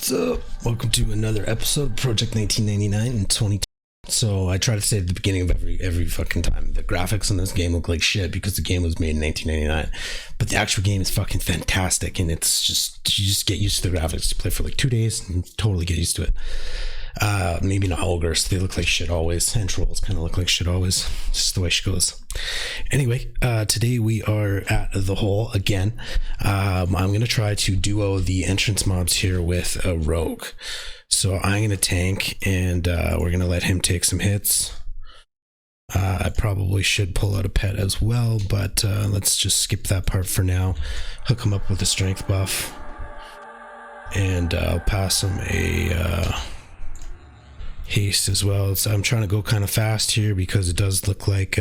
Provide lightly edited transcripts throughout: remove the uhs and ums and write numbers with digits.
What's up? Welcome to another episode of Project 1999 in 20. So I try to say at the beginning of every fucking time, the graphics in this game look like shit because the game was made in 1999, but the actual game is fucking fantastic, and it's just, you just get used to the graphics. You play for like 2 days and totally get used to it. Maybe not ogres, they look like shit always, and trolls kind of look like shit always, just the way she goes. Anyway, today we are at the hole again. I'm gonna try to duo the entrance mobs here with a rogue. So I'm gonna tank, and we're gonna let him take some hits. I probably should pull out a pet as well, but let's just skip that part for now. Hook him up with a strength buff, and I'll pass him a haste as well. I'm trying to go kind of fast here because it does look like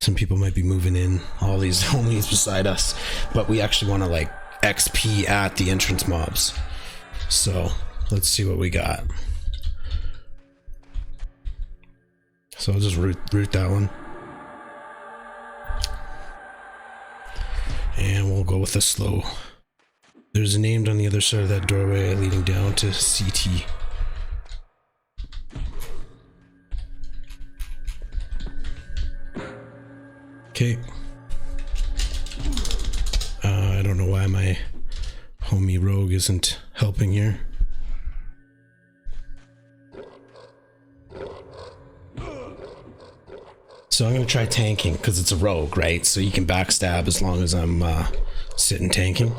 some people might be moving in, all these homies beside us, but we actually want to like XP at the entrance mobs. So let's see what we got. So I'll just root that one, and we'll go with the slow. There's a named on the other side of that doorway leading down to CT. Okay. I don't know why my homie rogue isn't helping here. So I'm gonna try tanking because it's a rogue, right? So you can backstab as long as I'm sitting tanking.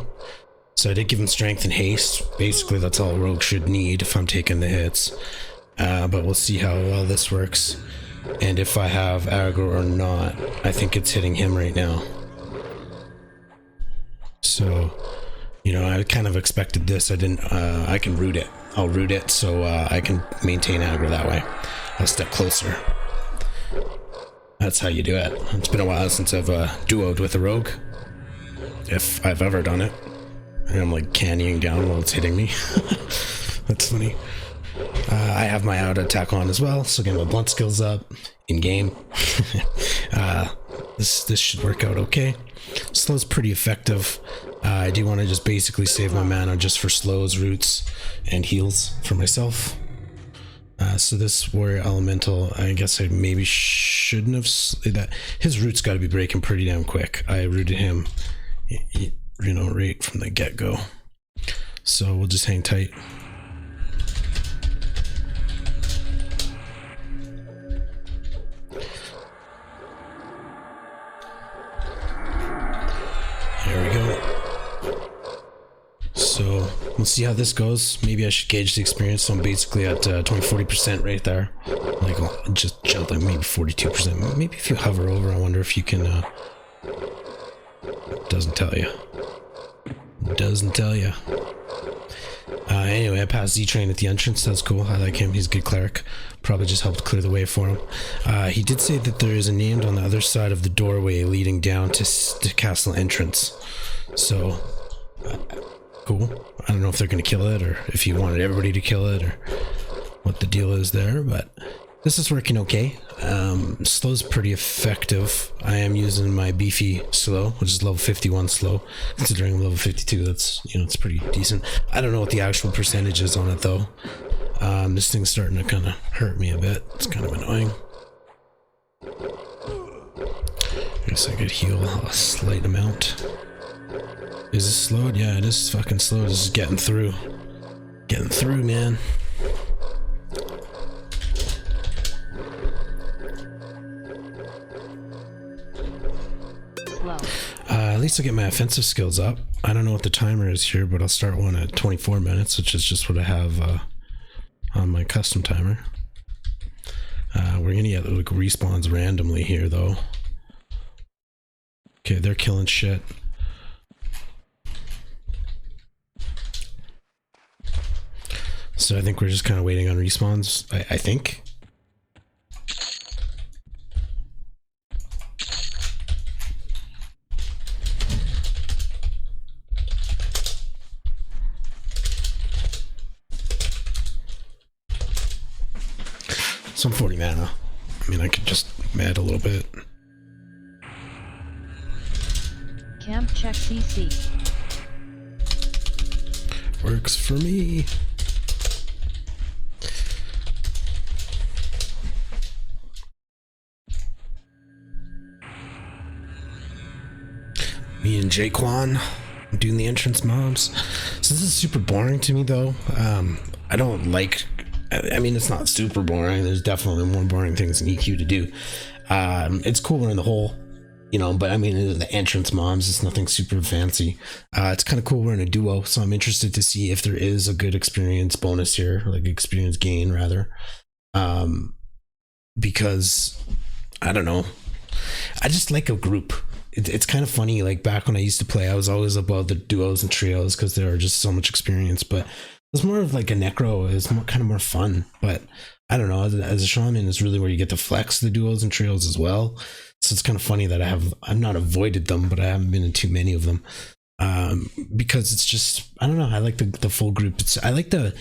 So I did give him strength and haste. Basically, that's all a rogue should need if I'm taking the hits. But we'll see how well this works, and if I have aggro or not. I think it's hitting him right now. So, you know, I kind of expected this. I can root it. I'll root it so I can maintain aggro that way. I'll step closer. That's how you do it. It's been a while since I've duoed with a rogue, if I've ever done it. And I'm like canyoning down while it's hitting me. That's funny. I have my auto attack on as well, so get my blunt skills up in game. This should work out okay. Slow's pretty effective. I do want to just basically save my mana just for slows, roots, and heals for myself. So this warrior elemental, I guess I maybe shouldn't have. That his roots got to be breaking pretty damn quick. I rooted him, you know, right from the get-go. So we'll just hang tight. There we go. So we'll see how this goes. Maybe I should gauge the experience. So I'm basically at 20-40% right there. Like I'll just jump like maybe 42%. Maybe if you hover over, I wonder if you can. Doesn't tell you. Doesn't tell you. Anyway, I passed Z-Train at the entrance. That's cool. I like him. He's a good cleric. Probably just helped clear the way for him. He did say that there is a named on the other side of the doorway leading down to castle entrance. So, cool. I don't know if they're going to kill it, or if he wanted everybody to kill it, or what the deal is there, but this is working okay. Slow's pretty effective. I am using my beefy slow, which is level 51 slow. Considering I'm level 52, that's, you know, it's pretty decent. I don't know what the actual percentage is on it though. This thing's starting to kind of hurt me a bit. It's kind of annoying. I guess I could heal a slight amount. Is this slowed? Yeah, it is fucking slow. This is getting through. Getting through, man. At least I get my offensive skills up. I don't know what the timer is here, but I'll start one at 24 minutes, which is just what I have on my custom timer. We're gonna get like respawns randomly here though. Okay, they're killing shit. So I think we're just kind of waiting on respawns, I think. So I'm 40 mana. I mean, I could just add a little bit. Camp check CC. Works for me. Me and Jaquan doing the entrance mobs. So this is super boring to me though. I don't like. I mean, it's not super boring. There's definitely more boring things than EQ to do. It's cooler in the whole, you know. But I mean, the entrance mobs. It's nothing super fancy. It's kind of cool. We're in a duo, so I'm interested to see if there is a good experience bonus here, like experience gain rather. Because I don't know. I just like a group. It's kind of funny. Like back when I used to play, I was always about the duos and trios because there are just so much experience. But it's more of like a necro. It's more kind of more fun. But I don't know. As a shaman, is really where you get to flex the duos and trios as well. So it's kind of funny that I've not avoided them, but I haven't been in too many of them. Because it's just, I don't know. I like the full group. I like the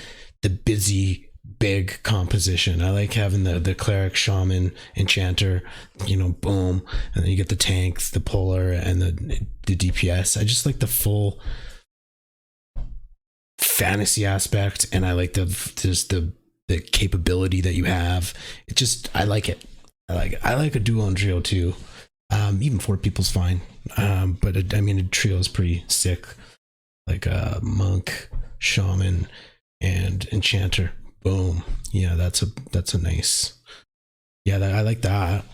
busy big composition. I like having the cleric, shaman, enchanter, you know, boom, and then you get the tanks, the polar, and the DPS. I just like the full fantasy aspect, and I like the capability that you have. It just, I like it. I like a duo and trio too. Even 4 people's fine. But I mean, a trio is pretty sick. Like a monk, shaman, and enchanter. Boom. Yeah, that's a nice. Yeah, I like that.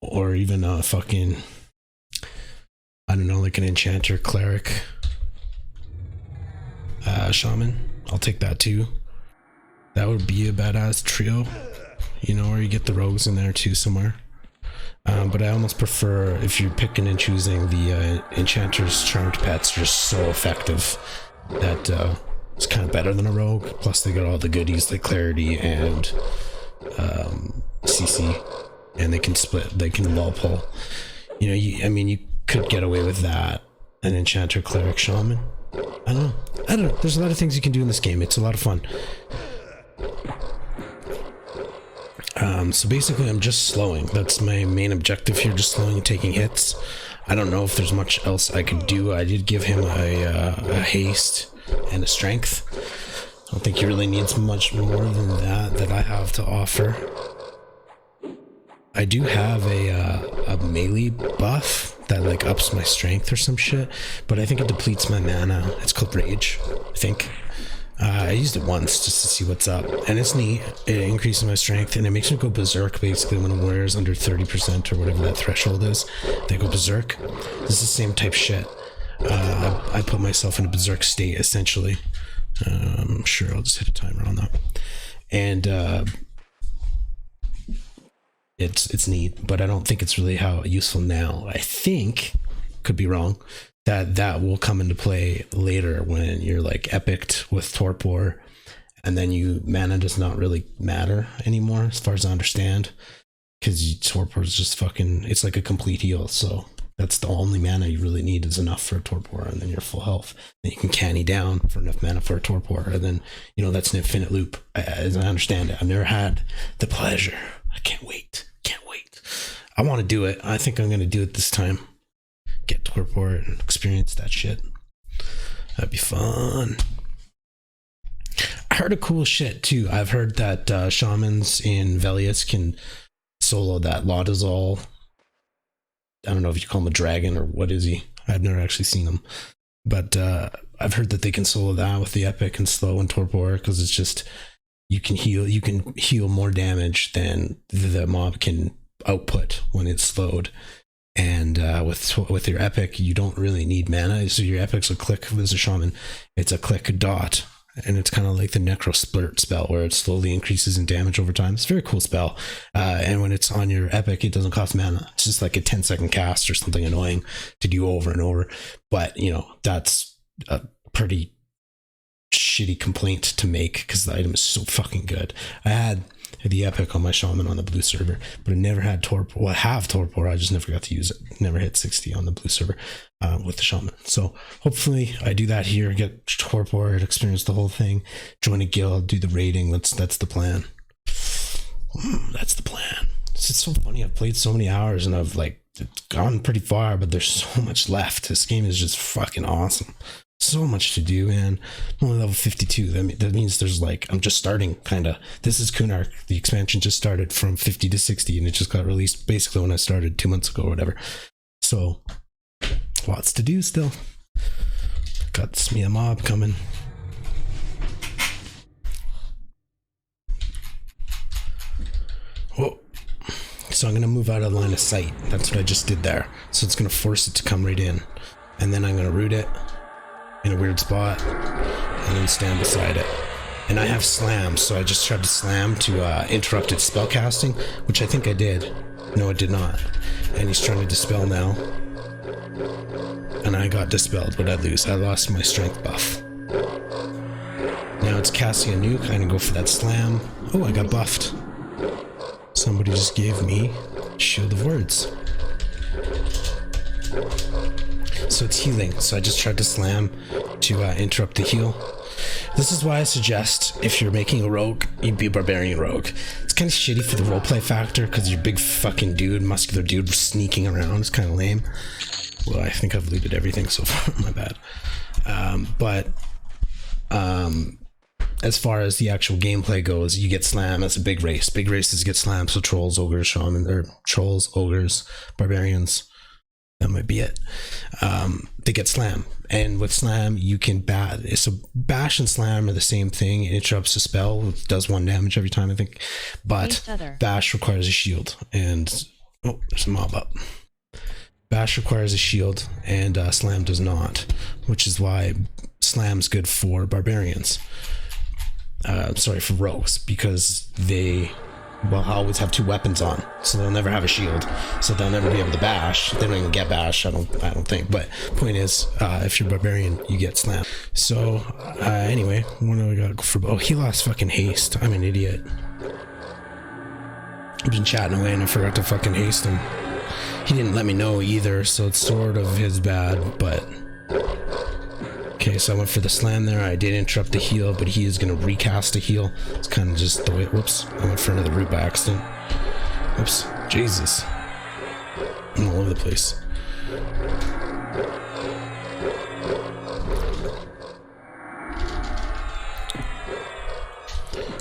Or even a fucking, I don't know, like an enchanter, cleric, shaman. I'll take that too. That would be a badass trio. You know, or you get the rogues in there too somewhere. But I almost prefer, if you're picking and choosing, the enchanter's charmed pets are so effective that it's kind of better than a rogue. Plus they got all the goodies like clarity and CC, and they can wall pull. You know, you could get away with that. An enchanter, cleric, shaman. I don't know. There's a lot of things you can do in this game. It's a lot of fun. So basically I'm just slowing. That's my main objective here, just slowing and taking hits. I don't know if there's much else I could do. I did give him a haste and a strength. I don't think he really needs much more than that I have to offer. I do have a melee buff that like ups my strength or some shit, but I think it depletes my mana. It's called Rage, I think. I used it once just to see what's up, and it's neat. It increases my strength, and it makes me go berserk basically when a warrior is under 30% or whatever that threshold is. They go berserk. This is the same type shit. I put myself in a berserk state essentially. Sure, I'll just hit a timer on that. And it's neat, but I don't think it's really how useful now. I think, could be wrong, that will come into play later when you're like epicked with torpor, and then mana does not really matter anymore as far as I understand, because torpor is just fucking, it's like a complete heal. So that's the only mana you really need is enough for a torpor, and then you're full health. Then you can canny down for enough mana for a torpor, and then, you know, that's an infinite loop as I understand it. I've never had the pleasure. I can't wait. I want to do it. I think I'm going to do it this time. Get torpor and experience that shit. That'd be fun. I heard a cool shit too. I've heard that shamans in Velius can solo that Laudazol. I don't know if you call him a dragon or what is he. I've never actually seen him, but I've heard that they can solo that with the epic and slow and torpor, because it's just, you can heal more damage than the mob can output when it's slowed. And with your epic, you don't really need mana. So your epic's a click as a shaman. It's a click dot, and it's kind of like the necro splurt spell where it slowly increases in damage over time. It's a very cool spell. And when it's on your epic, it doesn't cost mana. It's just like a 10-second cast or something annoying to do over and over. But you know, that's a pretty shitty complaint to make because the item is so fucking good. I had the epic on my shaman on the blue server, but I never had torpor. Well, I have torpor, I just never got to use it. Never hit 60 on the blue server with the shaman. So hopefully I do that here, get torpor, experience the whole thing, join a guild, do the raiding. That's the plan. That's the plan. It's so funny. I've played so many hours and I've like gone pretty far, but there's so much left. This game is just fucking awesome. So much to do, man. I'm only level 52. That means there's like, I'm just starting, kind of. This is Kunark. The expansion just started from 50 to 60, and it just got released basically when I started 2 months ago or whatever. So Lots to do still. Got Smia mob coming. Whoa. So I'm going to move out of line of sight. That's what I just did there. So it's going to force it to come right in. And then I'm going to root it in a weird spot and then stand beside it. And I have slam, so I just tried to slam to interrupt its spell casting, which I think I did. No, it did not. And he's trying to dispel now. And I got dispelled. What did I lose? I lost my strength buff. Now it's casting a nuke. I'm going to go for that slam. Oh, I got buffed. Somebody just gave me Shield of Words. So it's healing. So I just tried to slam to interrupt the heal. This is why I suggest if you're making a rogue, you'd be a barbarian rogue. It's kind of shitty for the roleplay factor because you're a big fucking dude, muscular dude sneaking around. It's kind of lame. Well, I think I've looted everything so far. My bad. As far as the actual gameplay goes, you get slam. That's a big race. Big races get slam. So trolls, ogres, shaman, or trolls, ogres, barbarians. That might be it. They get slam. And with slam, you can so bash and slam are the same thing. It interrupts the spell. It does 1 damage every time, I think. But bash requires a shield. And, oh, there's a mob up. Bash requires a shield, and slam does not. Which is why slam's good for barbarians. For rogues, because they always have 2 weapons on, so they'll never have a shield, so they'll never be able to bash. They don't even get bash, I don't think. But point is, if you're barbarian, you get slam. So anyway, what do I got for? Oh, he lost fucking haste. I'm an idiot. I've been chatting away and I forgot to fucking haste him. He didn't let me know either, so it's sort of his bad, but. Okay, so I went for the slam there. I did interrupt the heal, but he is going to recast a heal. It's kind of just the way. Whoops. I went for another root by accident. Whoops. Jesus. I'm all over the place.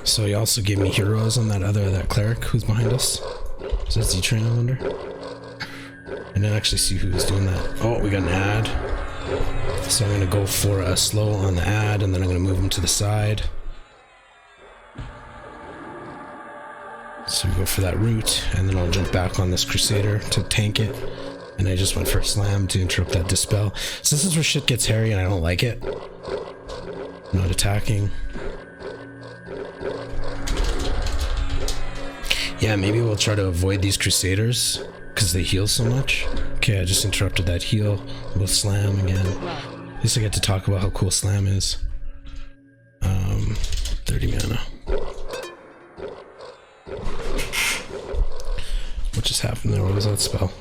So he also gave me heroes on that cleric who's behind us. Is that Z-Train, I wonder? I didn't actually see who was doing that. Oh, we got an ad. So I'm going to go for a slow on the ad, and then I'm going to move him to the side. So we go for that root, and then I'll jump back on this Crusader to tank it. And I just went for a slam to interrupt that dispel. So this is where shit gets hairy, and I don't like it. I'm not attacking. Yeah, maybe we'll try to avoid these Crusaders, because they heal so much. Okay, I just interrupted that heal with slam again. At least I get to talk about how cool slam is. 30 mana. What just happened there? What was that spell?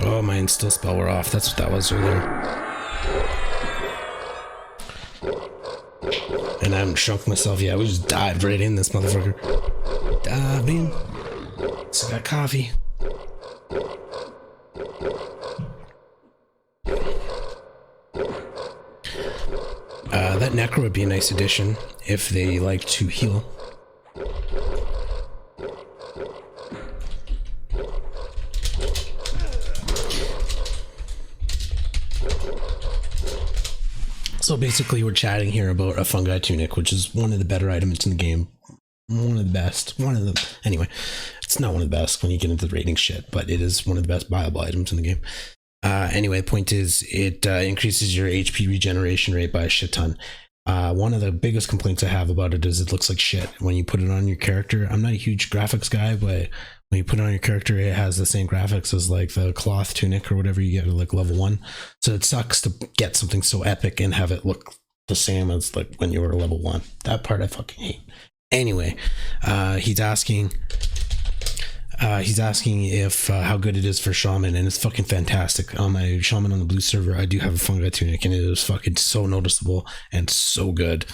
Oh, my instill spell were off. That's what that was earlier. And I haven't shrunk myself yet. We just dived right in this motherfucker. Dive in. So I got coffee. That necro would be a nice addition if they like to heal. So basically we're chatting here about a fungi tunic, which is one of the better items in the game. One of the best. One of the... Anyway, it's not one of the best when you get into the rating shit, but it is one of the best viable items in the game. Anyway, the point is it increases your HP regeneration rate by a shit ton. One of the biggest complaints I have about it is it looks like shit when you put it on your character. I'm not a huge graphics guy, but when you put it on your character, it has the same graphics as like the cloth tunic or whatever you get at like level 1. So it sucks to get something so epic and have it look the same as like when you were level 1. That part I fucking hate. Anyway, he's asking if how good it is for shaman, and it's fucking fantastic. On my shaman on the blue server, I do have a fungi tunic, and it is fucking so noticeable and so good.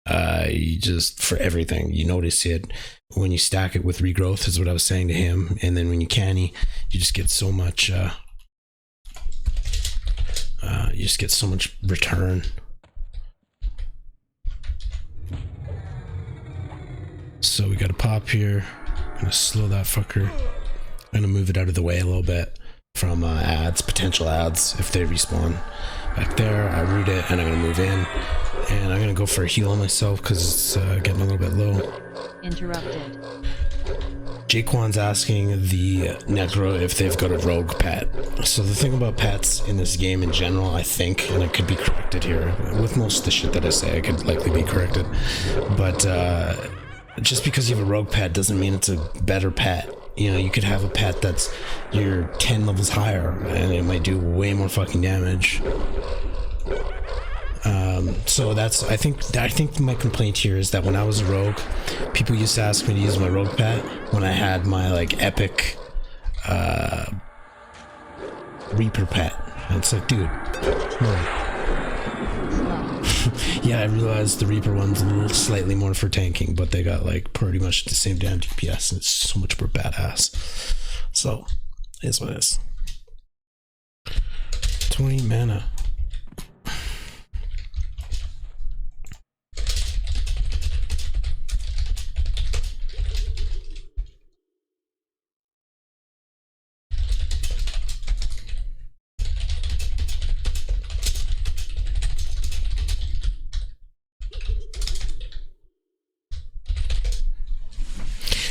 You just, for everything, you notice it when you stack it with regrowth, is what I was saying to him, and then when you canny, you just get so much You just get so much return. So we got to pop here. I'm gonna slow that fucker. I'm gonna move it out of the way a little bit from ads, potential ads if they respawn back there. I root it and I'm gonna move in, and I'm gonna go for a heal on myself because it's getting a little bit low. Interrupted. Jaquan's asking the Necro if they've got a rogue pet. So the thing about pets in this game in general, I think, and I could be corrected here, with most of the shit that I say, I could likely be corrected, but just because you have a rogue pet doesn't mean it's a better pet. You know, you could have a pet that's you're 10 levels higher and it might do way more fucking damage. So I think my complaint here is that when I was a rogue, people used to ask me to use my rogue pet when I had my like epic Reaper pet. And it's like, dude, no. Yeah, I realized the Reaper one's a little slightly more for tanking, but they got like pretty much the same damn DPS and it's so much more badass. So, it is what it is. 20 mana.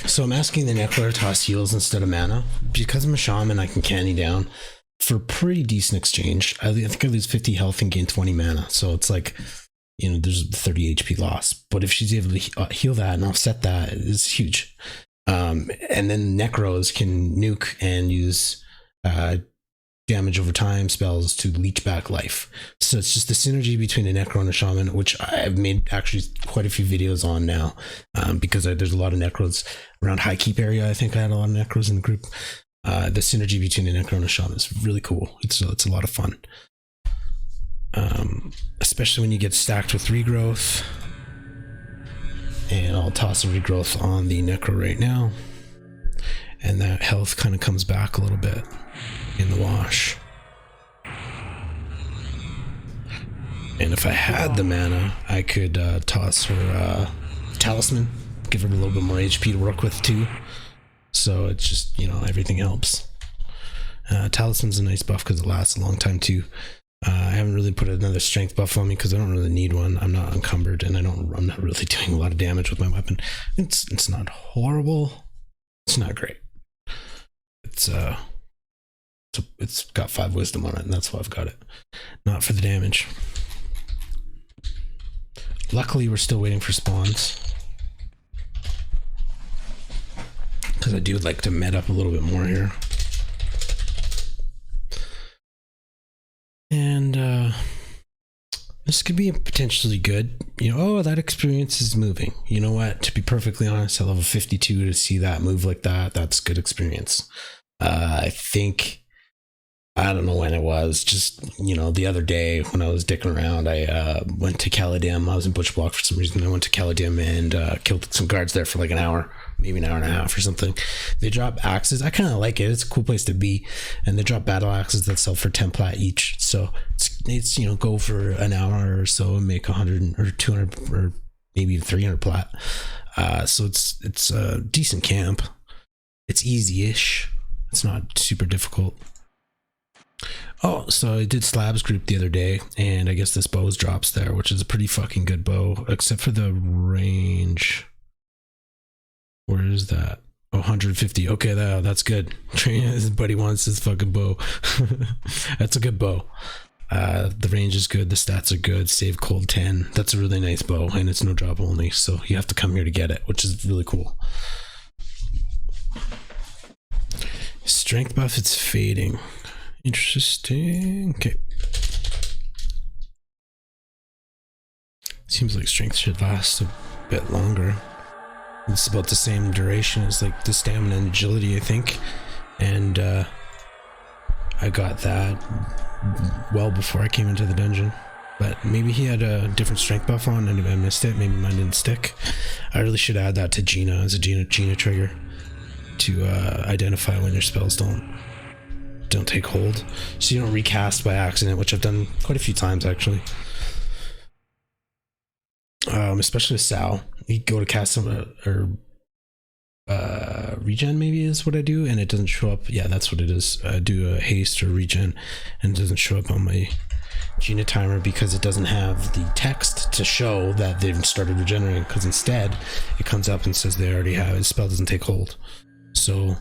So I'm asking the Necro to toss heals instead of mana. Because I'm a shaman, I can candy down for pretty decent exchange. I think I lose 50 health and gain 20 mana. So it's like, you know, there's 30 HP loss. But if she's able to heal that and offset that, it's huge. And then Necros can nuke and use damage over time spells to leech back life. So it's just the synergy between a Necro and a Shaman, which I've made actually quite a few videos on now, because there's a lot of Necros around High Keep area. I think I had a lot of Necros in the group. The synergy between a Necro and a Shaman is really cool. It's a lot of fun, especially when you get stacked with regrowth. And I'll toss a regrowth on the Necro right now, and that health kind of comes back a little bit in the wash. And if I had the mana, I could toss her Talisman, give her a little bit more HP to work with too. So it's just, you know, everything helps. Talisman's a nice buff because it lasts a long time too. I haven't really put another strength buff on me because I don't really need one. I'm not encumbered and I'm not really doing a lot of damage with my weapon. It's not horrible. It's not great. It's got 5 wisdom on it, and that's why I've got it. Not for the damage. Luckily, we're still waiting for spawns, because I do like to med up a little bit more here. And this could be potentially good. You know, oh, that experience is moving. You know what? To be perfectly honest, at level 52 to see that move like that, that's good experience. I think, I don't know when it was, just, you know, the other day when I was dicking around, I went to Caladim. I was in Butch Block for some reason. I went to Caladim and killed some guards there for like an hour, maybe an hour and a half or something. They drop axes. I kind of like it. It's a cool place to be. And they drop battle axes that sell for 10 plat each. So it's you know, go for an hour or so and make 100 or 200 or maybe 300 plat. So it's a decent camp. It's easy-ish. It's not super difficult. Oh, so I did Slabs group the other day, and I guess this bow's drops there, which is a pretty fucking good bow, except for the range. Where is that? Oh, 150. Okay, that's good. His buddy wants his fucking bow. That's a good bow. The range is good. The stats are good. Save cold 10. That's a really nice bow, and it's no drop only, so you have to come here to get it, which is really cool. Strength buff, it's fading. Interesting. Okay. Seems like strength should last a bit longer. It's about the same duration as like the stamina and agility, I think. And I got that well before I came into the dungeon. But maybe he had a different strength buff on and I missed it. Maybe mine didn't stick. I really should add that to Gina as a Gina trigger to identify when your spells don't don't take hold, so you don't recast by accident, which I've done quite a few times actually. Especially with Sal, you go to cast some or regen maybe is what I do, and it doesn't show up. Yeah, that's what it is. I do a haste or regen, and it doesn't show up on my Gina timer because it doesn't have the text to show that they've started regenerating, because instead it comes up and says they already have, the spell doesn't take hold. So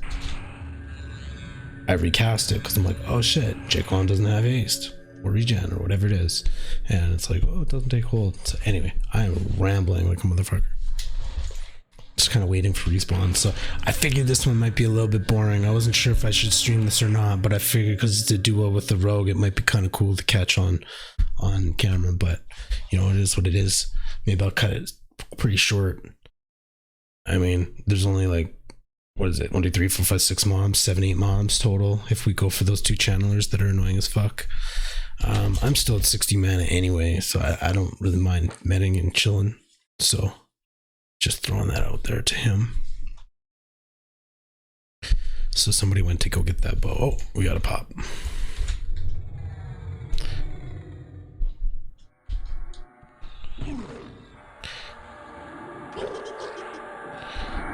I recast it because I'm like, oh shit, Jaquan doesn't have haste or regen or whatever it is, and it's like, oh, it doesn't take hold. So anyway, I am rambling like a motherfucker, just kind of waiting for respawn. So I figured this one might be a little bit boring. I wasn't sure if I should stream this or not, but I figured because it's a duo with the rogue, it might be kind of cool to catch on camera. But you know, it is what it is. Maybe I'll cut it pretty short. I mean, there's only like, what is it, 1 2 3 4 5 6 mobs, 7 8 mobs total if we go for those 2 channelers that are annoying as fuck. I'm still at 60 mana anyway, so I don't really mind medding and chilling. So just throwing that out there to him. So somebody went to go get that bow. Oh, we got a pop.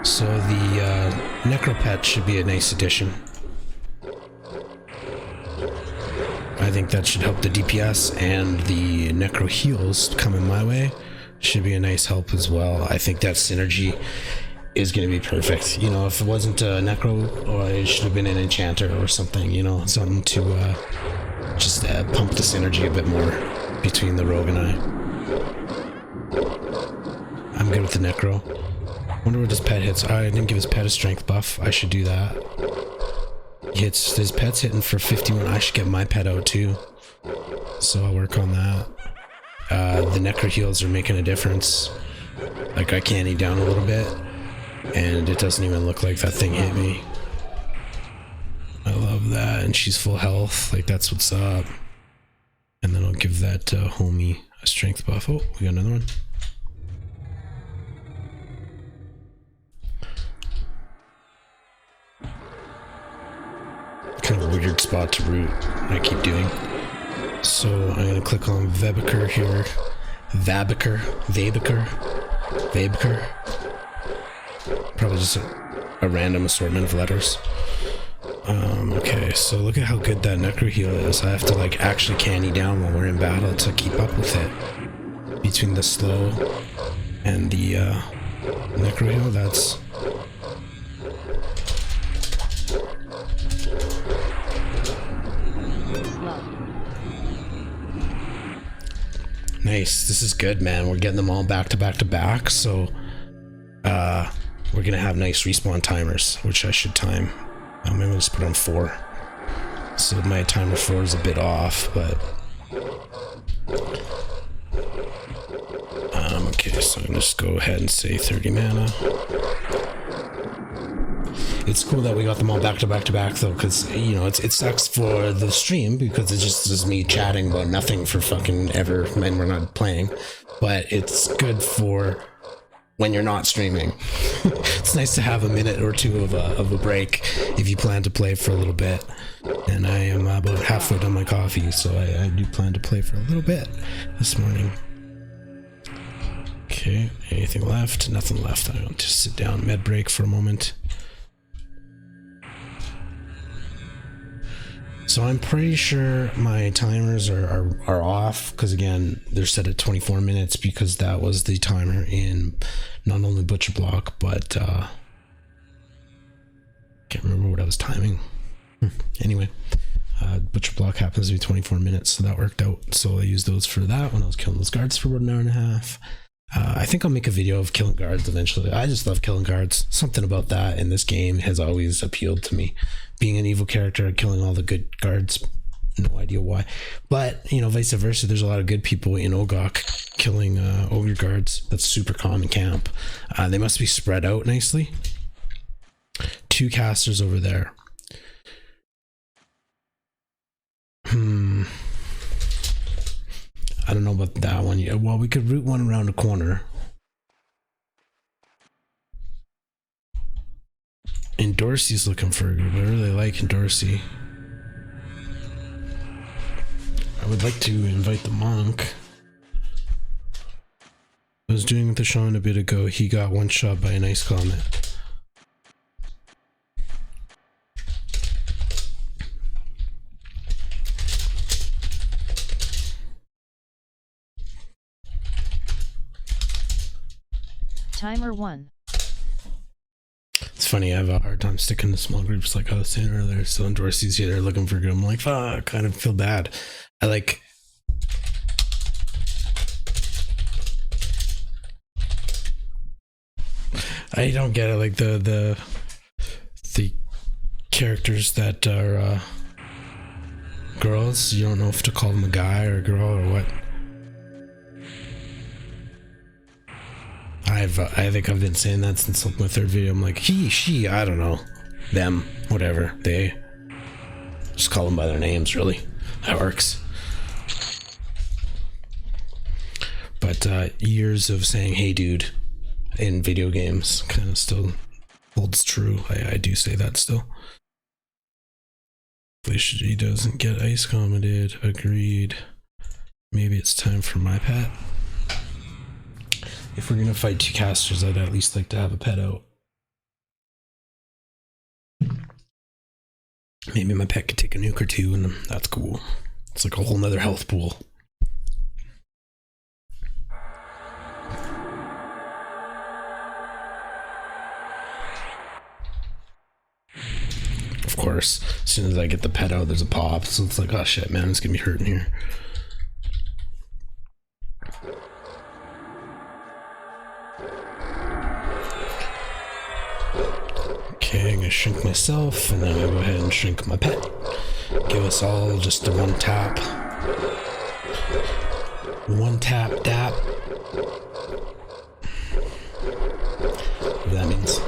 So the Necropet should be a nice addition. I think that should help the DPS, and the Necro heals coming my way should be a nice help as well. I think that synergy is going to be perfect. You know, if it wasn't a Necro, or it should have been an Enchanter or something, you know, something to just pump the synergy a bit more between the Rogue and I. I'm good with the Necro. Wonder what his pet hits. I didn't give his pet a strength buff. I should do that. His pet's hitting for 51. I should get my pet out too, so I'll work on that. The Necro heals are making a difference. Like, I candy down a little bit, and it doesn't even look like that thing hit me. I love that, and she's full health. Like, that's what's up. And then I'll give that homie a strength buff. Oh, we got another one. Kind of a weird spot to root, I keep doing. So I'm going to click on Vebiker here. Vabiker. Probably just a random assortment of letters. Okay, so look at how good that Necro heal is. I have to like actually candy down when we're in battle to keep up with it. Between the slow and the Necro heal, that's... Nice. This is good, man. We're getting them all back to back to back, so we're gonna have nice respawn timers, which I should time. Maybe I'll just put on 4. So my timer 4 is a bit off, but okay, so I'm gonna just go ahead and say 30 mana. It's cool that we got them all back to back to back though, because you know it sucks for the stream because it just is me chatting about nothing for fucking ever and we're not playing. But it's good for when you're not streaming. It's nice to have a minute or two of a break if you plan to play for a little bit. And I am about halfway done my coffee, so I do plan to play for a little bit this morning. Okay, anything left? Nothing left. I'm going to sit down, med break for a moment. So I'm pretty sure my timers are off, because again, they're set at 24 minutes because that was the timer in not only Butcher Block, but can't remember what I was timing. Anyway, Butcher Block happens to be 24 minutes, so that worked out. So I used those for that when I was killing those guards for about an hour and a half. I think I'll make a video of killing guards eventually. I just love killing guards. Something about that in this game has always appealed to me. Being an evil character, killing all the good guards, no idea why. But, you know, vice versa, there's a lot of good people in Ogok killing ogre guards. That's super common camp. They must be spread out nicely. 2 casters over there. I don't know about that one yet. Well, we could route one around the corner. And Dorsey's looking for a group. I really like Dorsey. would like to invite the monk. I was doing with the Sean a bit ago. He got one shot by a nice comment. Timer 1. It's funny, I have a hard time sticking to small groups like I was saying earlier. So when Dorsey's here, they're looking for good. I'm like, fuck, I kind of feel bad. I don't get it. Like the characters that are girls, you don't know if to call them a guy or a girl or what. I think I've been saying that since like my third video. I'm like, he, she, I don't know, them, whatever, they. Just call them by their names, really. That works. But years of saying "hey dude" in video games kind of still holds true. I do say that still. He doesn't get ice commented. Agreed. Maybe it's time for my pet. If we're gonna fight two casters, I'd at least like to have a pet out. Maybe my pet could take a nuke or two, and that's cool. It's like a whole nother health pool. Of course, as soon as I get the pet out, there's a pop, so it's like, oh shit, man, it's gonna be hurting here. Okay, I'm gonna shrink myself, and then I'm gonna go ahead and shrink my pet. Give us all just a one tap. One tap, dap. Whatever that means.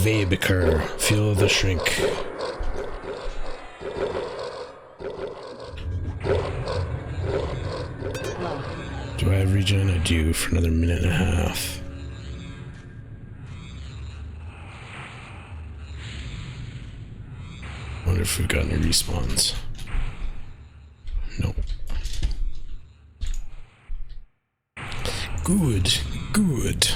Vabiker, feel the shrink. Do I have regen? I do, for another minute and a half. Wonder if we've got any respawns. Nope. Good, good.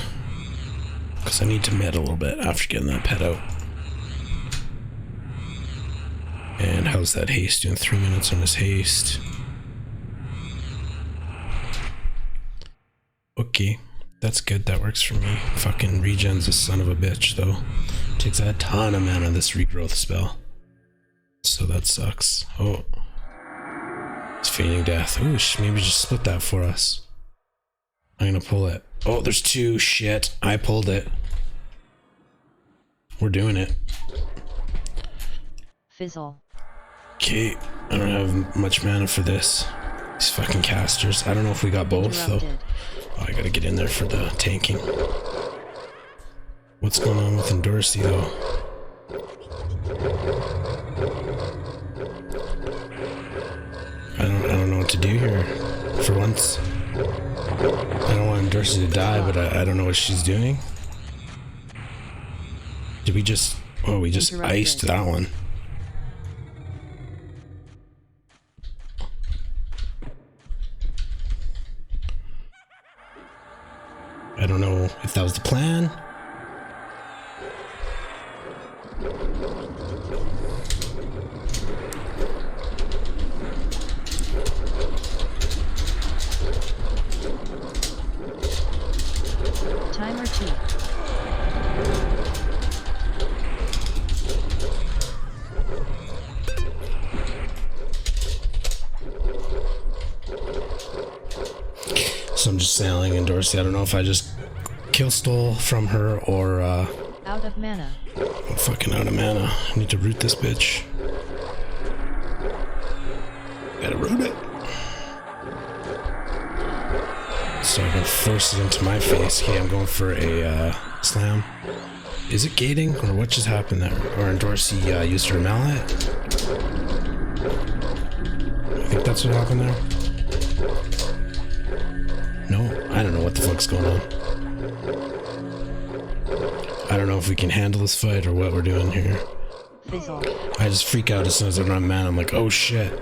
Because I need to med a little bit after getting that pet out. And how's that haste doing? 3 minutes on his haste. Okay, that's good. That works for me. Fucking regen's a son of a bitch, though. Takes a ton of mana, this regrowth spell. So that sucks. Oh. It's feigning death. Ooh, maybe just split that for us. I'm gonna pull it. Oh, there's two. Shit. I pulled it. We're doing it. Fizzle. Okay. I don't have much mana for this. These fucking casters. I don't know if we got both, though. Oh, I gotta get in there for the tanking. What's going on with Endorsey, though? I don't know what to do here. For once, I don't want Dorsey to die, but I don't know what she's doing. Did we just... Oh, we just iced that one. I don't know if that was the plan. Timer 2. So I'm just sailing in Dorsey. I don't know if I just kill stole from her or Out of mana. I'm fucking out of mana. I need to root this bitch. Gotta root it. So I can force it into my face. Okay, I'm going for a slam. Is it gating or what just happened there? Or Dorsey used her mallet? I think that's what happened there. No, I don't know what the fuck's going on. I don't know if we can handle this fight or what we're doing here. Fizzle. I just freak out as soon as I run mana. I'm like, oh shit.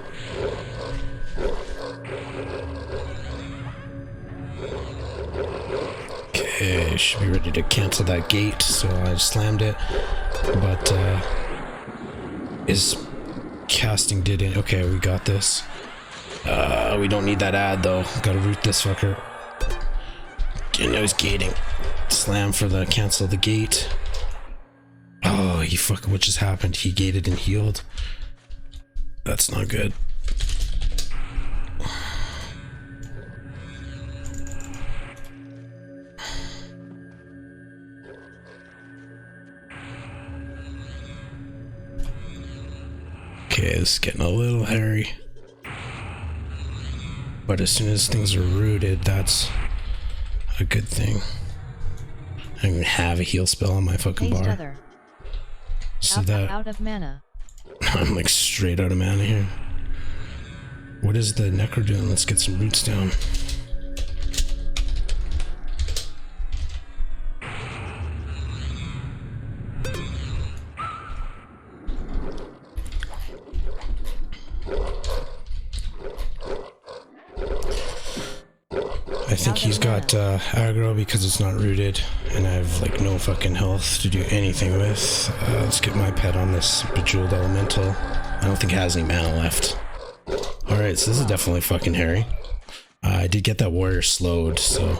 Okay, should be ready to cancel that gate, so I slammed it. But his casting didn't. Okay, we got this. We don't need that ad though. Gotta root this fucker. Okay, now he's gating. Slam for the cancel the gate. Oh, he fucking, what just happened? He gated and healed. That's not good. Okay, this is getting a little hairy. But as soon as things are rooted, that's a good thing. I don't even have a heal spell on my fucking bar. Other. So Out of mana. I'm like straight out of mana here. What is the Necro doing? Let's get some roots down. I think he's got aggro because it's not rooted, and I have like no fucking health to do anything with. Let's get my pet on this Bejeweled Elemental. I don't think it has any mana left. Alright, so this is definitely fucking hairy. I did get that warrior slowed, so...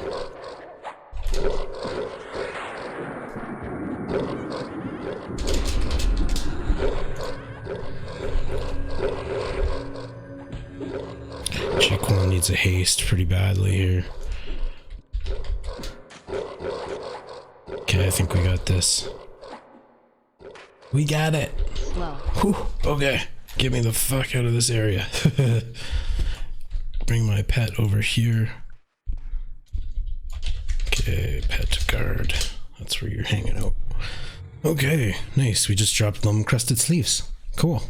Chiquan needs a haste pretty badly here. Okay, I think we got this. We got it! Slow. Whew, okay, get me the fuck out of this area. Bring my pet over here. Okay, pet guard. That's where you're hanging out. Okay, nice. We just dropped them crusted sleeves. Cool.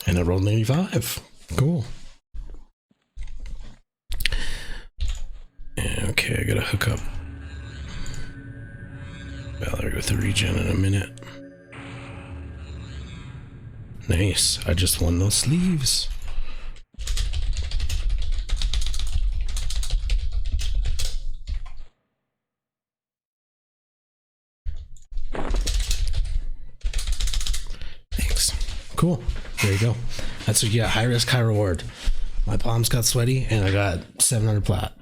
And I rolled 95. Cool. Okay, I gotta hook up Valerie with the regen in a minute. Nice. I just won those sleeves. Thanks. Cool. There you go. That's what you get. High risk, high reward. My palms got sweaty and I got 700 plat.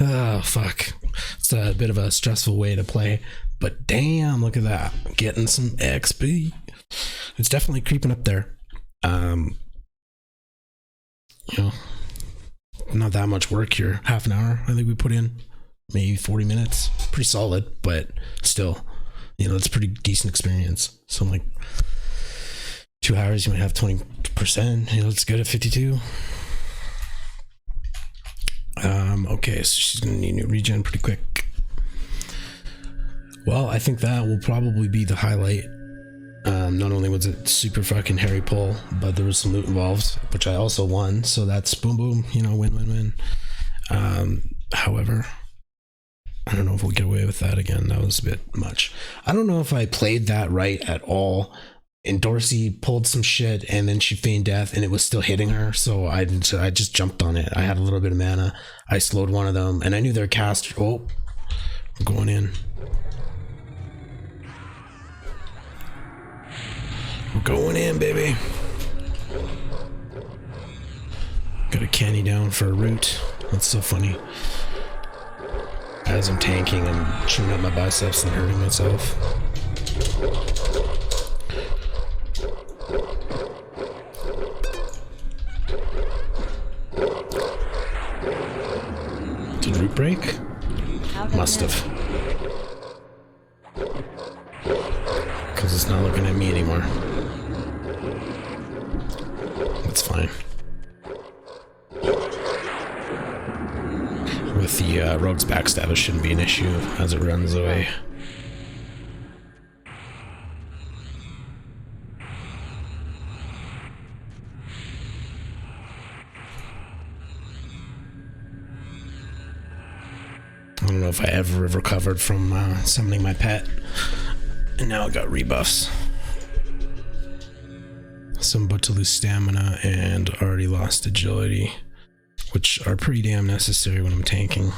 Oh, fuck. It's a bit of a stressful way to play, but damn, look at that. Getting some XP. It's definitely creeping up there. You know, not that much work here. Half an hour, I think we put in. Maybe 40 minutes. Pretty solid, but still, you know, it's a pretty decent experience. So I'm like, 2 hours, you might have 20%. You know, it's good at 52. Okay, so she's gonna need new regen pretty quick. Well, I think that will probably be the highlight. Not only was it super fucking hairy pull, but there was some loot involved, which I also won. So that's boom, boom, you know, win, win, win. However, I don't know if we'll get away with that again. That was a bit much. I don't know if I played that right at all. And Dorsey pulled some shit and then she feigned death and it was still hitting her. So I just jumped on it. I had a little bit of mana. I slowed one of them and I knew their cast. Oh, I'm going in. We're going in, baby. Got a candy down for a root. That's so funny. As I'm tanking, I'm chewing up my biceps and hurting myself. Did root break? Must have. Because it's not looking at me anymore. That's fine. With the rogue's backstab, it shouldn't be an issue as it runs away. I don't know if I ever recovered from summoning my pet. And now I got rebuffs. So I'm about to lose stamina and already lost agility, which are pretty damn necessary when I'm tanking.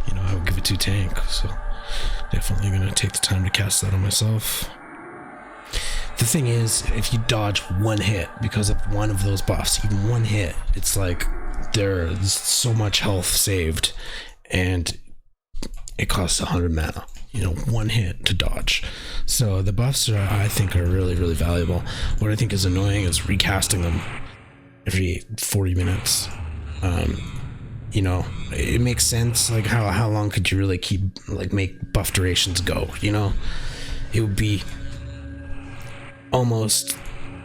You know, I would give it 2 tank, so definitely gonna take the time to cast that on myself. The thing is, if you dodge one hit because of one of those buffs, even one hit, it's like there's so much health saved, and it costs 100 mana. You know, one hit to dodge. So the buffs are, I think, are really, really valuable. What I think is annoying is recasting them every 40 minutes. You know, it makes sense. Like, how long could you really make buff durations go? You know, it would be almost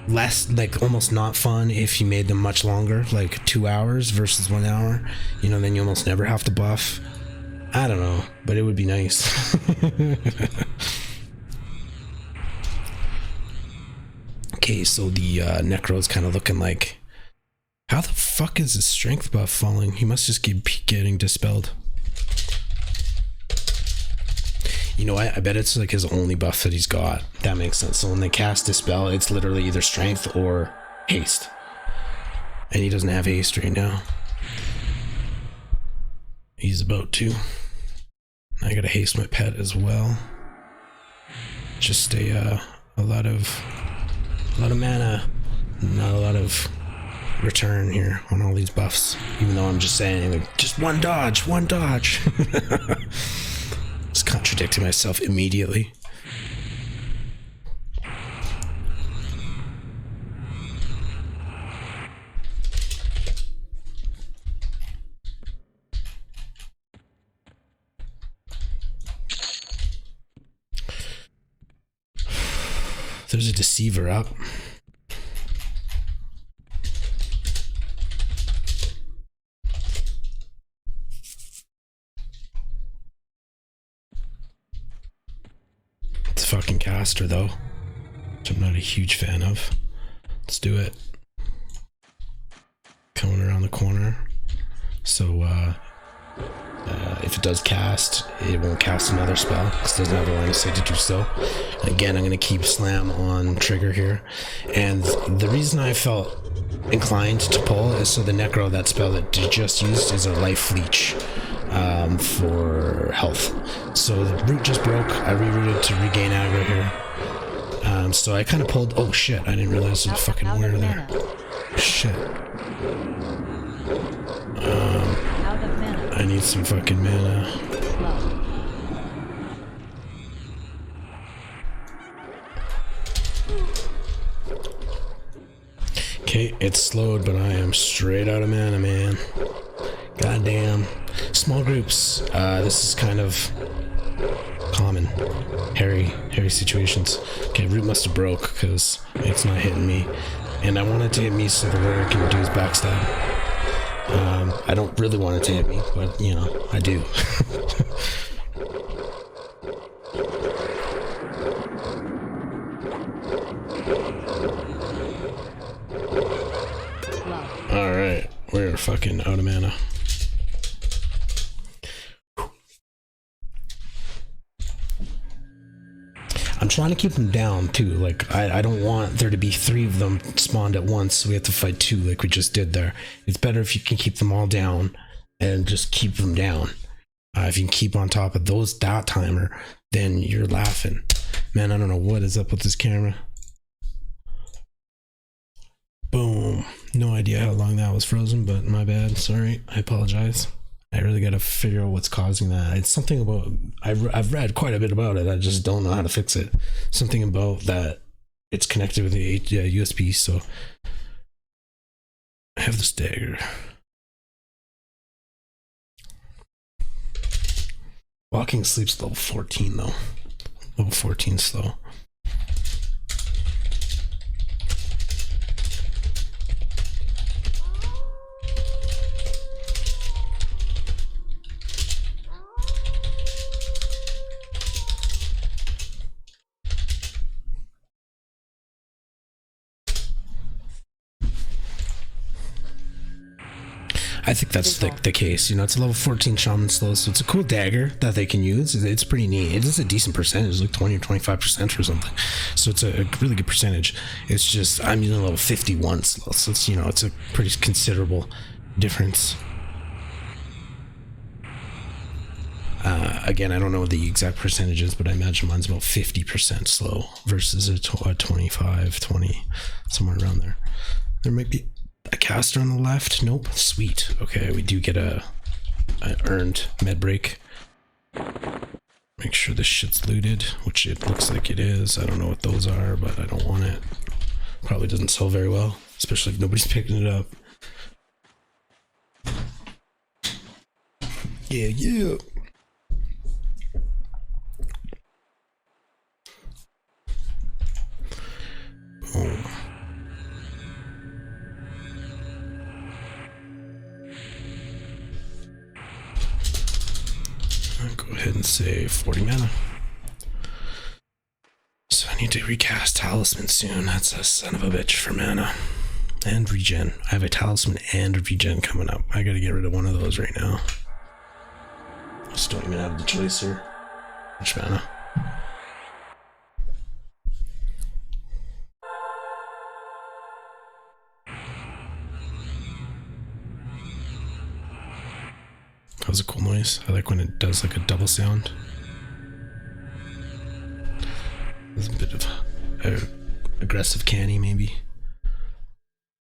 not fun if you made them much longer, like 2 hours versus 1 hour. You know, then you almost never have to buff. I don't know, but it would be nice. Okay, so the Necro's kind of looking like... How the fuck is his strength buff falling? He must just keep getting dispelled. You know what? I bet it's like his only buff that he's got. That makes sense. So when they cast Dispel, it's literally either strength or haste. And he doesn't have haste right now. He's about to. I gotta haste my pet as well. Just a lot of mana, not a lot of return here on all these buffs. Even though I'm just saying, like, just one dodge. Just contradicting myself immediately. There's a deceiver up. It's a fucking caster though, which I'm not a huge fan of. Let's do it. Coming around the corner. So if it does cast, it won't cast another spell because it doesn't have a line of sight to do so. Again, I'm going to keep slam on trigger here. And the reason I felt inclined to pull is so the Necro, that spell that you just used, is a life leech for health. So the root just broke. I rerouted to regain aggro here. So I kind of pulled... Oh shit, I didn't realize there was a fucking warrior there. Shit. I need some fucking mana. Okay, it's slowed, but I am straight out of mana, man. Goddamn. Small groups. This is kind of common. Hairy situations. Okay, root must have broke because it's not hitting me. And I want it to hit me so the warrior can do his backstab. I don't really want it to hit me, but, you know, I do. Alright, we're fucking out of mana. I'm trying to keep them down too. Like, I don't want there to be 3 of them spawned at once, so we have to fight 2 like we just did there. It's better if you can keep them all down and just keep them down. If you can keep on top of that timer, then you're laughing. Man, I don't know what is up with this camera. Boom. No idea how long that was frozen, but my bad. Sorry. I apologize. I really got to figure out what's causing that. It's something about... I've read quite a bit about it. I just don't know how to fix it. Something about that it's connected with the USB, so... I have this dagger. Walking Sleep's level 14, though. Level 14 slow. I think that's the case. You know, it's a level 14 shaman slow, so it's a cool dagger that they can use. It's pretty neat. It is a decent percentage, like 20 or 25% or something. So it's a really good percentage. It's just I'm using level 51 slow, so it's, you know, it's a pretty considerable difference. Again, I don't know the exact percentages, but I imagine mine's about 50% slow versus a 25, 20, somewhere around there. There might be a caster on the left. Nope. Sweet. Okay, we do get a earned med break. Make sure this shit's looted, which it looks like it is. I don't know what those are, but I don't want it. Probably doesn't sell very well, especially if nobody's picking it up. Yeah. Boom. I'll go ahead and save 40 mana. So I need to recast Talisman soon. That's a son of a bitch for mana. And regen. I have a Talisman and a regen coming up. I gotta get rid of one of those right now. Just don't even have the choice here. Which mana? That was a cool noise. I like when it does like a double sound. There's a bit of aggressive canny, maybe.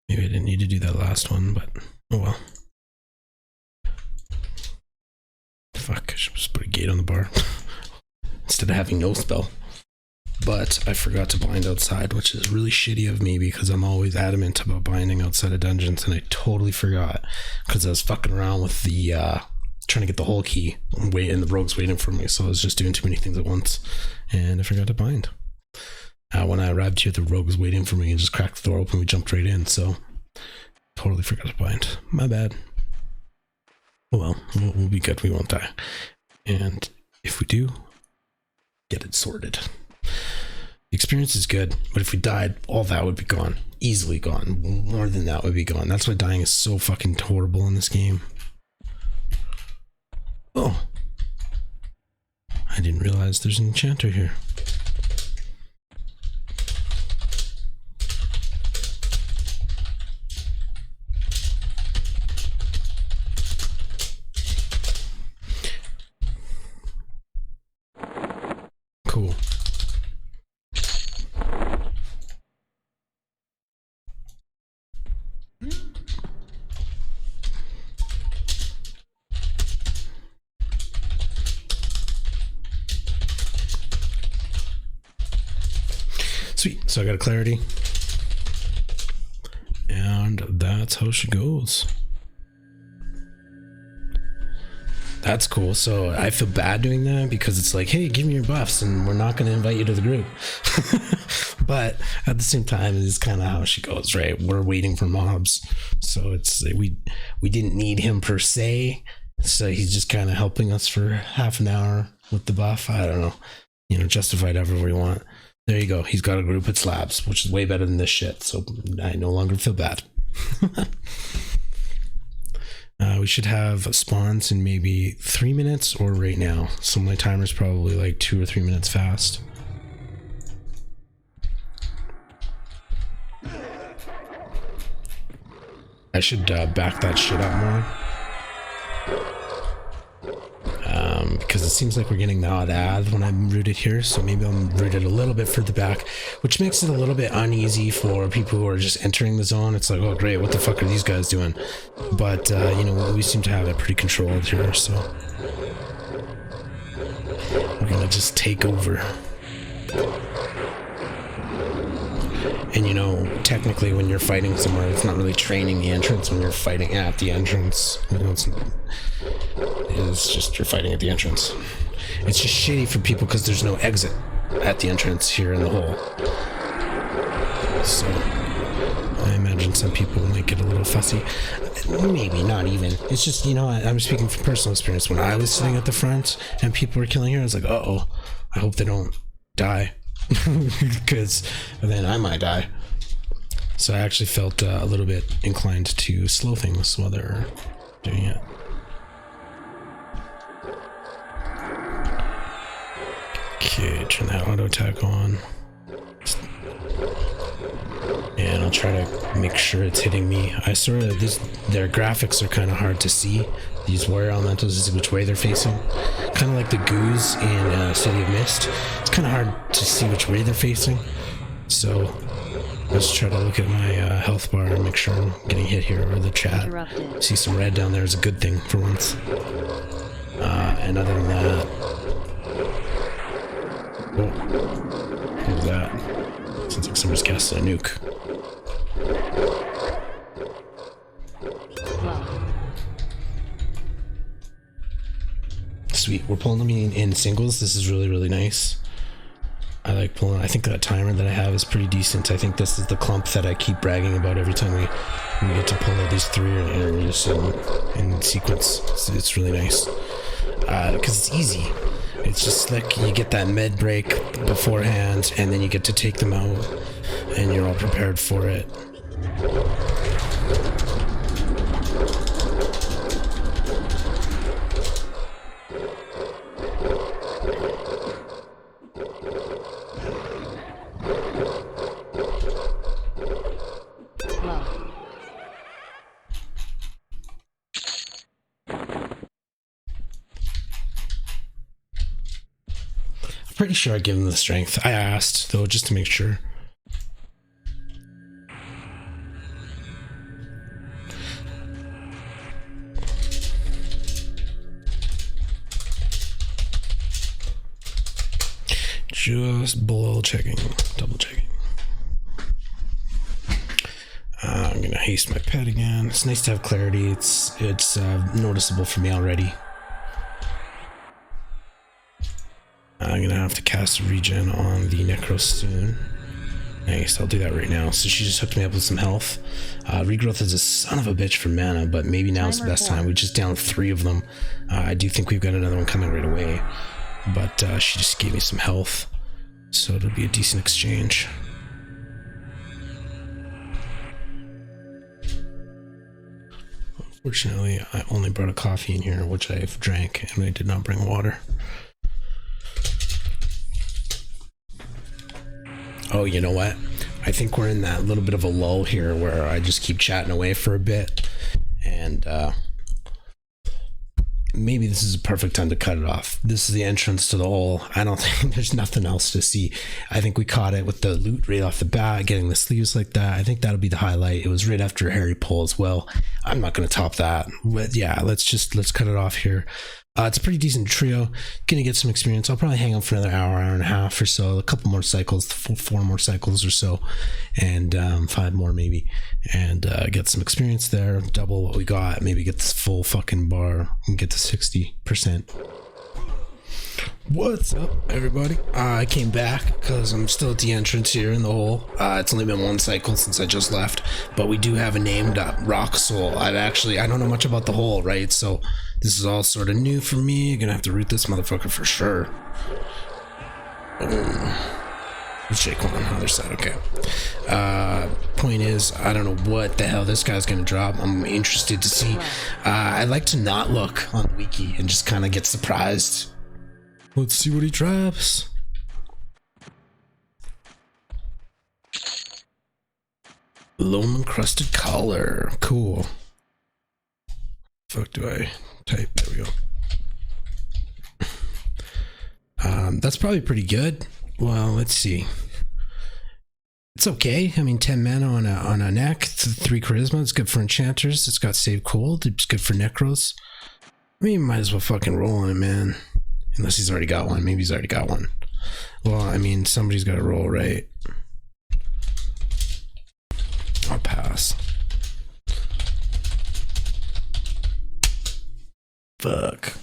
Maybe I didn't need to do that last one, but oh well. Fuck, I should just put a gate on the bar instead of having no spell. But I forgot to bind outside, which is really shitty of me because I'm always adamant about binding outside of dungeons, and I totally forgot because I was fucking around with the trying to get the whole key and the rogue's waiting for me, so I was just doing too many things at once and I forgot to bind. When I arrived here, the rogue was waiting for me and just cracked the door open. We jumped right in, so totally forgot to bind. My bad. Oh well, we'll be good. We won't die. And if we do, get it sorted. The experience is good, but if we died, all that would be gone. Easily gone. More than that would be gone. That's why dying is so fucking horrible in this game. Oh. I didn't realize there's an enchanter here. Cool. Sweet. So I got a clarity. And that's how she goes. That's cool. So I feel bad doing that because it's like, hey, give me your buffs and we're not going to invite you to the group. But at the same time, it's kind of how she goes, right? We're waiting for mobs. So it's we didn't need him per se. So he's just kind of helping us for half an hour with the buff. I don't know. You know, justify it however we want. There you go. He's got a group at slabs, which is way better than this shit. So I no longer feel bad. We should have spawns in maybe 3 minutes or right now. So my timer's probably like 2 or 3 minutes fast. I should back that shit up more. Because it seems like we're getting the odd ad when I'm rooted here, so maybe I'm rooted a little bit further back, which makes it a little bit uneasy for people who are just entering the zone. It's like, oh great, what the fuck are these guys doing? But you know, we seem to have it pretty controlled here, so we're gonna just take over. And you know, technically when you're fighting somewhere, it's not really training the entrance when you're fighting at the entrance. You know, it's just you're fighting at the entrance. It's just shitty for people because there's no exit at the entrance here in the hole. So I imagine some people might get a little fussy. Maybe not even. It's just, you know, I'm speaking from personal experience. When I was sitting at the front and people were killing here, I was like, uh-oh, I hope they don't die. Because then I might die. So I actually felt a little bit inclined to slow things while they're Doing it. Okay, turn that auto attack on. And I'll try to make sure it's hitting me. I sort of, their graphics are kind of hard to see. These warrior elementals to see which way they're facing. Kind of like the goos in City of Mist. It's kind of hard to see which way they're facing. So let's try to look at my health bar and make sure I'm getting hit here, or the chat. Interrupted. See some red down there is a good thing for once. And other than that, what was that? Sounds like somebody's casting a nuke. Wow. Sweet, we're pulling them in singles. This is really, really nice. I like pulling. I think that timer that I have is pretty decent. I think this is the clump that I keep bragging about every time we get to pull out these three or just in sequence. It's really nice because it's easy. It's just slick. You get that med break beforehand, and then you get to take them out, and you're all prepared for it. Wow. Pretty sure I give him the strength. I asked though, just to make sure. Just double checking. I'm gonna haste my pet again. It's nice to have clarity. It's noticeable for me already. I'm gonna have to cast a regen on the Necro soon. Nice, I'll do that right now. So she just hooked me up with some health. Regrowth is a son of a bitch for mana, but maybe now's the best time. We just downed 3 of them. I do think we've got another one coming right away, but she just gave me some health, so it'll be a decent exchange. Unfortunately, I only brought a coffee in here, which I've drank, and I did not bring water. Oh, you know what? I think we're in that little bit of a lull here where I just keep chatting away for a bit, and maybe this is a perfect time to cut it off. This is the entrance to the hole. I don't think there's nothing else to see. I think we caught it with the loot right off the bat, getting the sleeves like that. I think that'll be the highlight. It was right after a Harry pull as well. I'm not going to top that. But yeah, let's cut it off here. It's a pretty decent trio. Gonna get some experience. I'll probably hang on for another hour and a half or so, a couple more cycles, 4 more cycles or so, and 5 more maybe, and get some experience there, double what we got, maybe get this full fucking bar and get to 60%. What's up, everybody? I came back because I'm still at the entrance here in the hole. It's only been 1 cycle since I just left, but we do have a named Rock Soul. I don't know much about the hole, right? So this is all sort of new for me. Gonna have to root this motherfucker for sure. Let's shake one on the other side. Okay. Point is, I don't know what the hell this guy's gonna drop. I'm interested to see. I like to not look on the wiki and just kind of get surprised. Let's see what he drops. Loam encrusted collar. Cool. Fuck do I type? There we go. That's probably pretty good. Well, let's see. It's okay. I mean, 10 mana on a neck, 3 charisma. It's good for enchanters. It's got save cold. It's good for necros. I mean, you might as well fucking roll on it, man. Unless he's already got one. Maybe he's already got one. Well, I mean, somebody's got to roll, right? I'll pass. Fuck.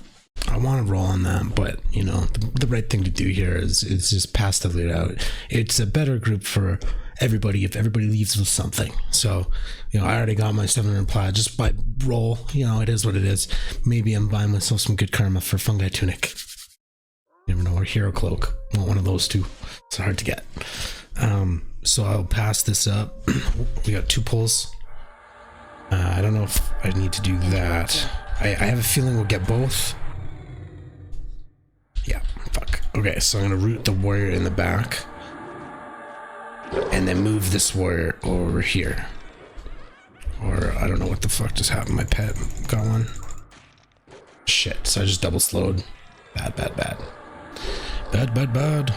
I want to roll on that, but, you know, the right thing to do here is just pass the loot out. It's a better group for everybody if everybody leaves with something. So, you know, I already got my 700 plat just by roll. You know, it is what it is. Maybe I'm buying myself some good karma for Fungi Tunic. You never know, or Hero Cloak. Want one of those two. It's hard to get. So I'll pass this up. We got 2 pulls. I don't know if I need to do that. I have a feeling we'll get both. Yeah, fuck. Okay, so I'm gonna root the warrior in the back. And then move this warrior over here. Or I don't know what the fuck just happened. My pet got one. Shit, so I just double slowed. Bad, bad, bad. Bad, bad, bad.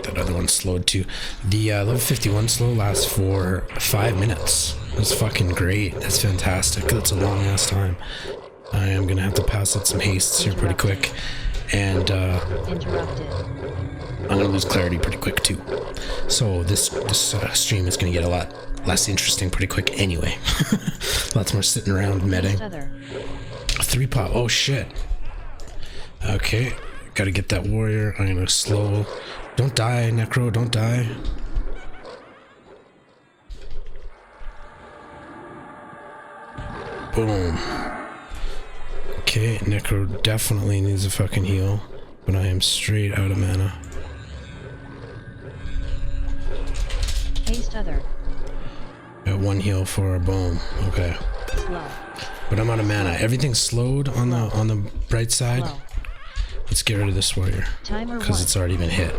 That other one slowed too. The level 51 slow lasts for 5 minutes. That's fucking great. That's fantastic. That's a long ass time. I am gonna have to pass out some hastes here pretty quick. And Interrupted. I'm gonna lose clarity pretty quick too. So this stream is gonna get a lot less interesting pretty quick anyway. Lots more sitting around medding. 3 pop. Oh shit. Okay, gotta get that warrior. I'm gonna slow. Don't die, Necro. Don't die. Boom. Okay, Necro definitely needs a fucking heal, but I am straight out of mana. Haste other. Got 1 heal for a boom. Okay. Slow. But I'm out of mana. Everything's slowed on the bright side. Slow. Let's get rid of this warrior. Timer Because 1. it's already been hit.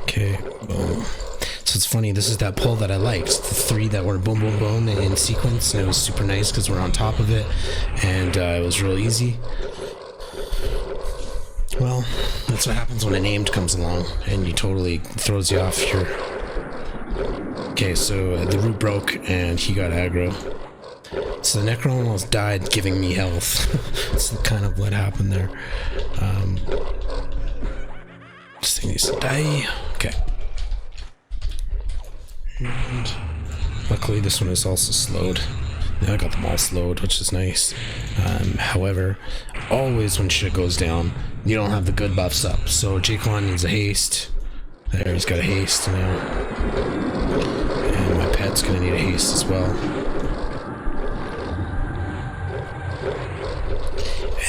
Okay, boom. So it's funny, this is that pull that I liked. The 3 that were boom, boom, boom in sequence, and it was super nice because we're on top of it, and it was real easy. Well, that's what happens when a named comes along, and you totally throws you off your... Okay, so the root broke, and he got aggro. So the Necro almost died giving me health. That's kind of what happened there. This thing needs to die. Okay. And luckily this one is also slowed. Yeah, I got them all slowed, which is nice. However, always when shit goes down, you don't have the good buffs up. So Jaquan needs a haste. There, he's got a haste now. And my pet's gonna need a haste as well.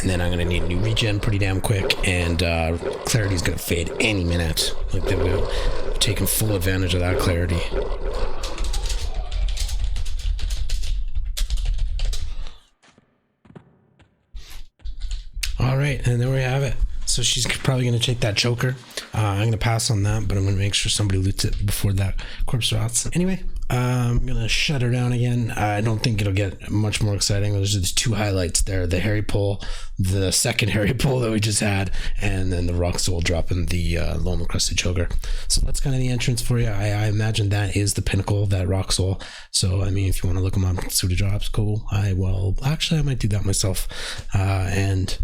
And then I'm gonna need new regen pretty damn quick, and clarity's gonna fade any minute. Like that, we're taking full advantage of that clarity. All right, and there we have it. So she's probably gonna take that choker. I'm gonna pass on that, but I'm gonna make sure somebody loots it before that corpse rots. Anyway, I'm gonna shut her down again. I don't think it'll get much more exciting. There's just 2 highlights there: the Harry pull, the second Harry pull that we just had, and then the rock soul dropping the Lone Encrusted Choker. So that's kind of the entrance for you. I imagine that is the pinnacle of that rock soul. So I mean, if you want to look them up, Suda drops, cool. I might do that myself, and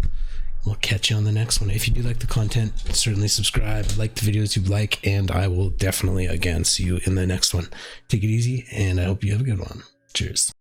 we'll catch you on the next one. If you do like the content, certainly subscribe, like the videos you like, and I will definitely again see you in the next one. Take it easy, and I hope you have a good one. Cheers.